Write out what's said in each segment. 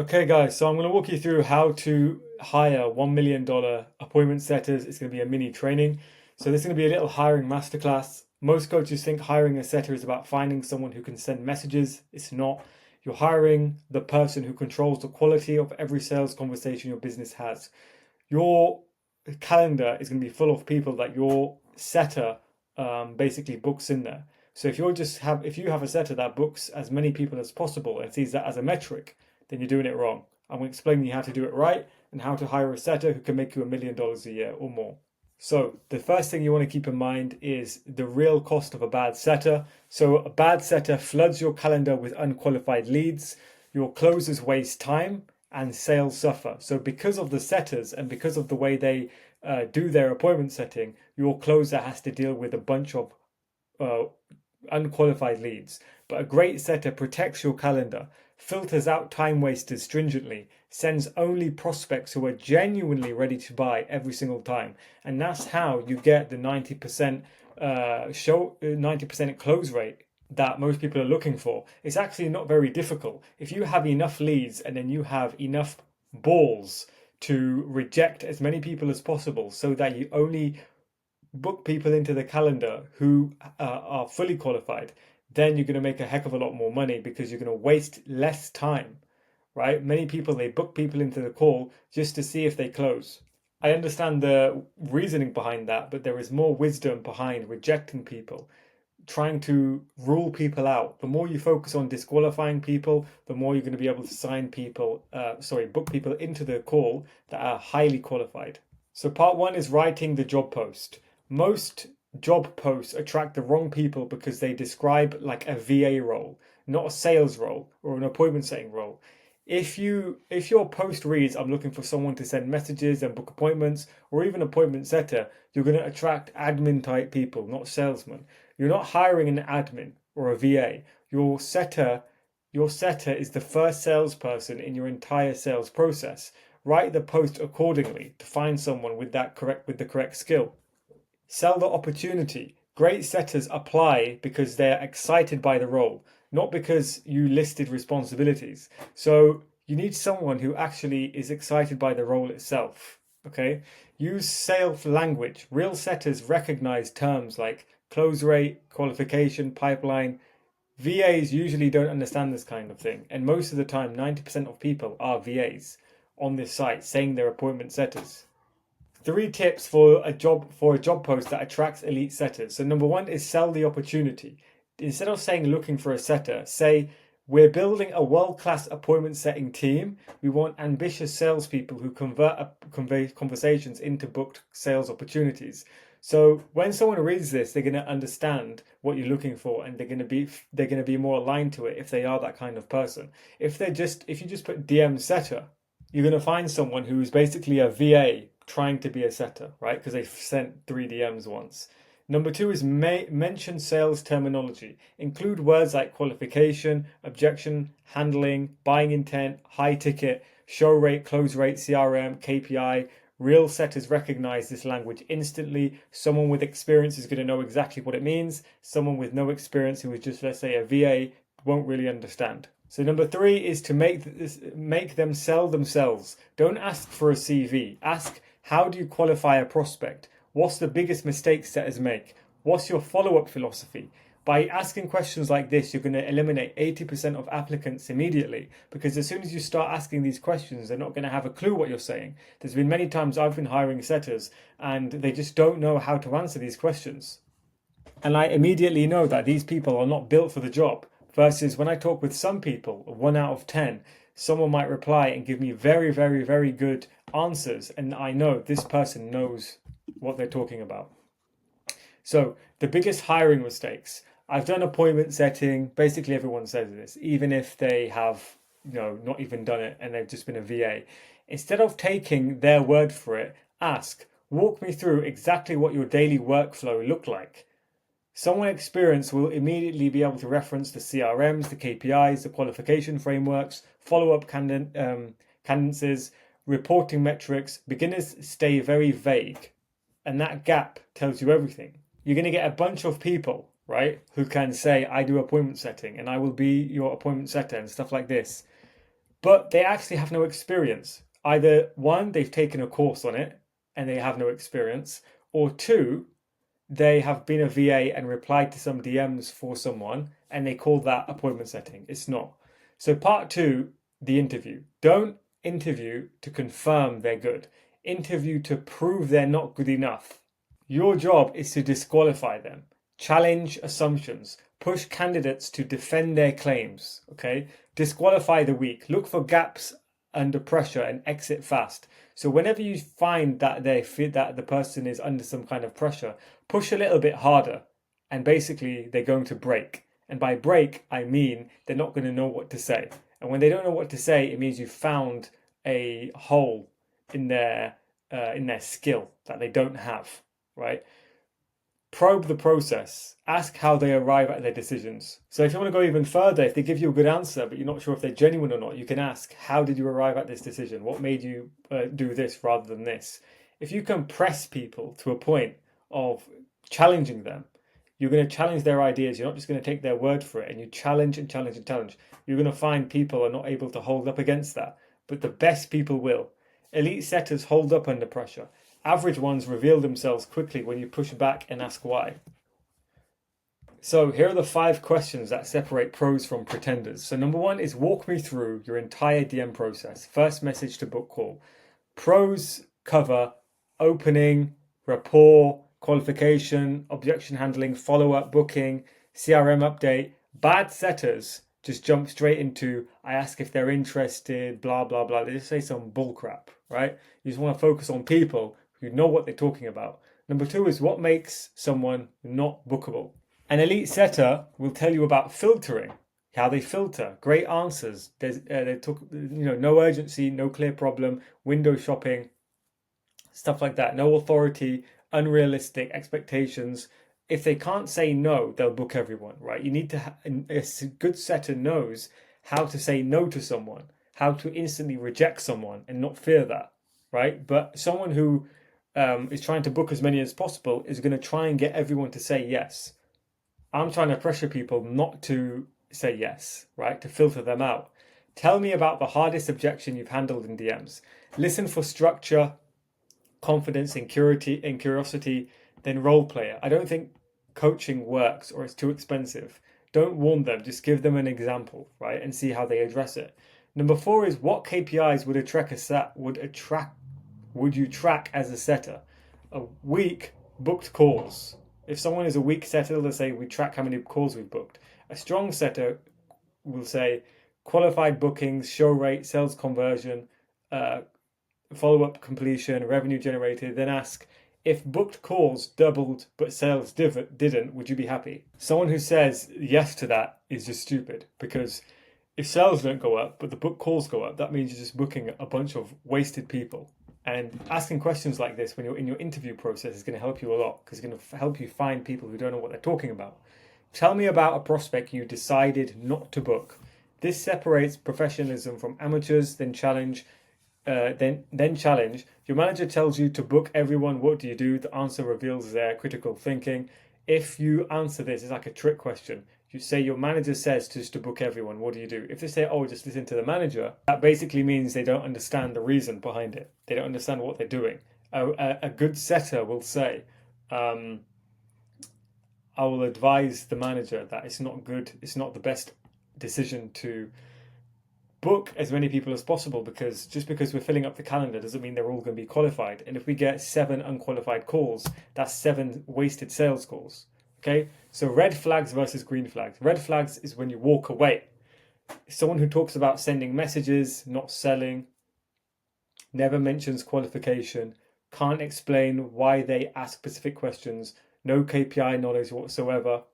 Okay, guys, so I'm going to walk you through how to hire $1 million appointment setters. It's going to be a mini training. So, this is going to be a little hiring masterclass. Most coaches think hiring a setter is about finding someone who can send messages. It's not. You're hiring the person who controls the quality of every sales conversation your business has. Your calendar is going to be full of people that your setter basically books in there. So if you have a setter that books as many people as possible and sees that as a metric, then you're doing it wrong. I'm going to explain you how to do it right and how to hire a setter who can make you $1 million a year or more. So the first thing you want to keep in mind is the real cost of a bad setter. So a bad setter floods your calendar with unqualified leads. Your closers waste time and sales suffer. So because of the setters and because of the way they do their appointment setting, your closer has to deal with a bunch of uh, unqualified leads. But a great setter protects your calendar, filters out time wasters stringently, sends only prospects who are genuinely ready to buy every single time. And that's how you get the 90% close rate that most people are looking for. It's actually not very difficult. If you have enough leads and then you have enough balls to reject as many people as possible so that you only book people into the calendar who are fully qualified, then you're going to make a heck of a lot more money because you're going to waste less time, right? Many people, they book people into the call just to see if they close. I understand the reasoning behind that, but there is more wisdom behind rejecting people, trying to rule people out. The more you focus on disqualifying people, the more you're going to be able to book people into the call that are highly qualified. So part one is writing the job post. Most job posts attract the wrong people because they describe like a VA role, not a sales role or an appointment setting role. If your post reads, I'm looking for someone to send messages and book appointments, or even appointment setter, you're going to attract admin type people, not salesmen. You're not hiring an admin or a VA. Your setter is the first salesperson in your entire sales process. Write the post accordingly to find someone with the correct skill. Sell the opportunity. Great setters apply because they're excited by the role, not because you listed responsibilities. So you need someone who actually is excited by the role itself. Okay? Use sales language. Real setters recognize terms like close rate, qualification, pipeline. VAs usually don't understand this kind of thing, and most of the time, 90% of people are VAs on this site saying they're appointment setters. Three tips for a job post that attracts elite setters. So number one is sell the opportunity. Instead of saying looking for a setter, say we're building a world-class appointment setting team. We want ambitious salespeople who convey conversations into booked sales opportunities. So when someone reads this, they're going to understand what you're looking for, and they're going to be more aligned to it if they are that kind of person. If you just put DM setter, you're going to find someone who's basically a VA trying to be a setter, right? Because they've sent 3 DMs once. Number two is mention sales terminology. Include words like qualification, objection, handling, buying intent, high ticket, show rate, close rate, CRM, KPI. Real setters recognize this language instantly. Someone with experience is going to know exactly what it means. Someone with no experience, who is just, let's say, a VA, won't really understand. So number three is to make them sell themselves. Don't ask for a CV. Ask, how do you qualify a prospect? What's the biggest mistake setters make? What's your follow-up philosophy? By asking questions like this, you're going to eliminate 80% of applicants immediately, because as soon as you start asking these questions, they're not going to have a clue what you're saying. There's been many times I've been hiring setters and they just don't know how to answer these questions. And I immediately know that these people are not built for the job. Versus when I talk with some people, 1 out of 10, someone might reply and give me very, very, very good answers, and I know this person knows what they're talking about. So, the biggest hiring mistakes. I've done appointment setting. Basically, everyone says this, even if they have, not even done it and they've just been a VA. Instead of taking their word for it, ask, walk me through exactly what your daily workflow looked like. Someone experienced will immediately be able to reference the CRMs, the KPIs, the qualification frameworks, follow-up cadences, reporting metrics. Beginners stay very vague, and that gap tells you everything. You're going to get a bunch of people, right, who can say, I do appointment setting and I will be your appointment setter and stuff like this. but they actually have no experience. Either one, they've taken a course on it and they have no experience, or two, they have been a VA and replied to some DMs for someone and they call that appointment setting. It's not. So, part two, the interview. Don't interview to confirm they're good, interview to prove they're not good enough. Your job is to disqualify them, challenge assumptions, push candidates to defend their claims. Okay, disqualify the weak, look for gaps under pressure and exit fast. So whenever you find that that the person is under some kind of pressure, push a little bit harder, and basically they're going to break. And by break, I mean they're not going to know what to say. And when they don't know what to say, it means you found a hole in their skill that they don't have, right? Probe the process. Ask how they arrive at their decisions. So if you want to go even further, if they give you a good answer, but you're not sure if they're genuine or not, you can ask, how did you arrive at this decision? What made you do this rather than this? If you can press people to a point of challenging them, you're going to challenge their ideas. You're not just going to take their word for it, and you challenge and challenge and challenge. You're going to find people are not able to hold up against that, but the best people will. Elite setters hold up under pressure. Average ones reveal themselves quickly when you push back and ask why. So here are the 5 questions that separate pros from pretenders. So number 1 is walk me through your entire DM process. First message to book call. Pros cover opening, rapport, qualification, objection handling, follow-up, booking, CRM update. Bad setters just jump straight into, I ask if they're interested, blah, blah, blah. They just say some bullcrap, right? You just want to focus on people who know what they're talking about. Number 2 is what makes someone not bookable. An elite setter will tell you about filtering, how they filter, great answers. They took, no urgency, no clear problem, window shopping, stuff like that. No authority, unrealistic expectations. If they can't say no, they'll book everyone, right? You need to, a good setter knows how to say no to someone, how to instantly reject someone and not fear that, right? But someone who is trying to book as many as possible is going to try and get everyone to say yes. I'm trying to pressure people not to say yes, right? To filter them out. Tell me about the hardest objection you've handled in DMs. Listen for structure, confidence, and curiosity, then role player. I don't think coaching works or it's too expensive. Don't warn them, just give them an example, right? And see how they address it. Number 4 is what KPIs would you track as a setter? A week booked calls. If someone is a weak setter, they'll say we track how many calls we've booked. A strong setter will say qualified bookings, show rate, sales conversion, follow-up completion, revenue generated. Then ask, if booked calls doubled but sales didn't, would you be happy? Someone who says yes to that is just stupid, because if sales don't go up but the book calls go up, that means you're just booking a bunch of wasted people. And asking questions like this when you're in your interview process is going to help you a lot, because it's going to help you find people who don't know what they're talking about. Tell me about a prospect you decided not to book. This separates professionalism from amateurs. Then challenge. Your manager tells you to book everyone. What do you do? The answer reveals their critical thinking. If you answer this, it's like a trick question. You say your manager says just to book everyone. What do you do? If they say, oh, just listen to the manager, that basically means they don't understand the reason behind it. They don't understand what they're doing. A good setter will say, I will advise the manager that it's not good. It's not the best decision to book as many people as possible, because just because we're filling up the calendar doesn't mean they're all going to be qualified. And if we get 7 unqualified calls, that's 7 wasted sales calls. Okay, so red flags versus green flags. Red flags is when you walk away. Someone who talks about sending messages, not selling, never mentions qualification, can't explain why they ask specific questions, no KPI knowledge whatsoever,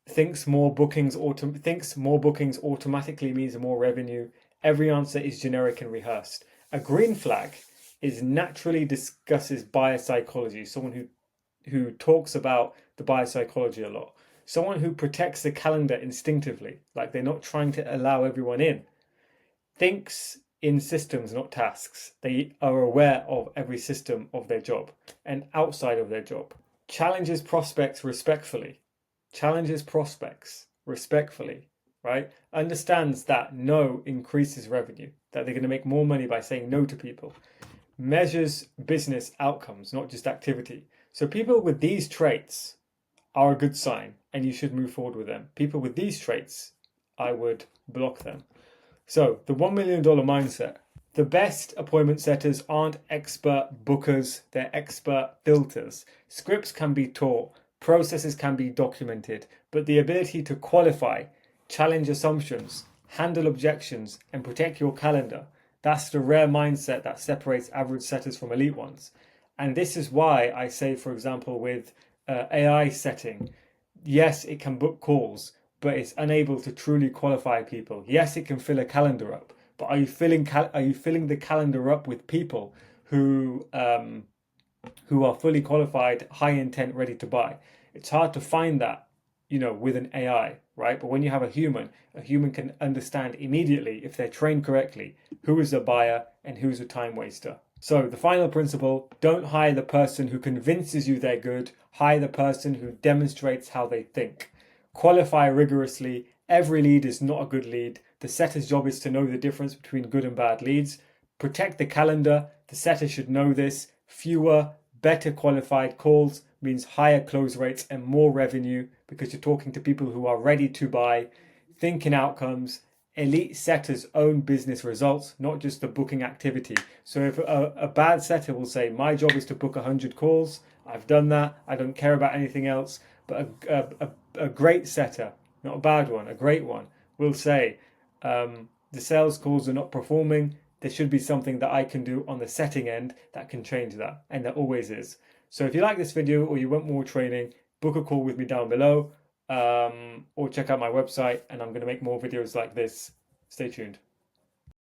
thinks more bookings automatically means more revenue. Every answer is generic and rehearsed. A green flag is naturally discusses biopsychology, someone who talks about the biopsychology a lot. Someone who protects the calendar instinctively, like they're not trying to allow everyone in. Thinks in systems, not tasks. They are aware of every system of their job and outside of their job. Challenges prospects respectfully. right, understands that no increases revenue, that they're going to make more money by saying no to people, measures business outcomes, not just activity. So people with these traits are a good sign and you should move forward with them. People with these traits, I would block them. So the $1 million mindset. The best appointment setters aren't expert bookers, they're expert filters. Scripts can be taught, processes can be documented, but the ability to qualify, challenge assumptions, handle objections, and protect your calendar, that's the rare mindset that separates average setters from elite ones. And this is why I say, for example, with AI setting, yes, it can book calls, but it's unable to truly qualify people. Yes, it can fill a calendar up, but are you filling the calendar up with people who are fully qualified, high intent, ready to buy? It's hard to find that, with an AI, right? But when you have a human can understand immediately, if they're trained correctly, who is a buyer and who's a time waster. So the final principle, don't hire the person who convinces you they're good, hire the person who demonstrates how they think. Qualify rigorously. Every lead is not a good lead. The setter's job is to know the difference between good and bad leads. Protect the calendar. The setter should know this. Fewer, better qualified calls means higher close rates and more revenue because you're talking to people who are ready to buy. Think in outcomes. Elite setters own business results, not just the booking activity. So if a bad setter will say, my job is to book 100 calls, I've done that, I don't care about anything else. But a great setter, not a bad one, a great one, will say, the sales calls are not performing. There should be something that I can do on the setting end that can change that. And there always is. So if you like this video or you want more training, book a call with me down below. Or check out my website, and I'm going to make more videos like this. Stay tuned.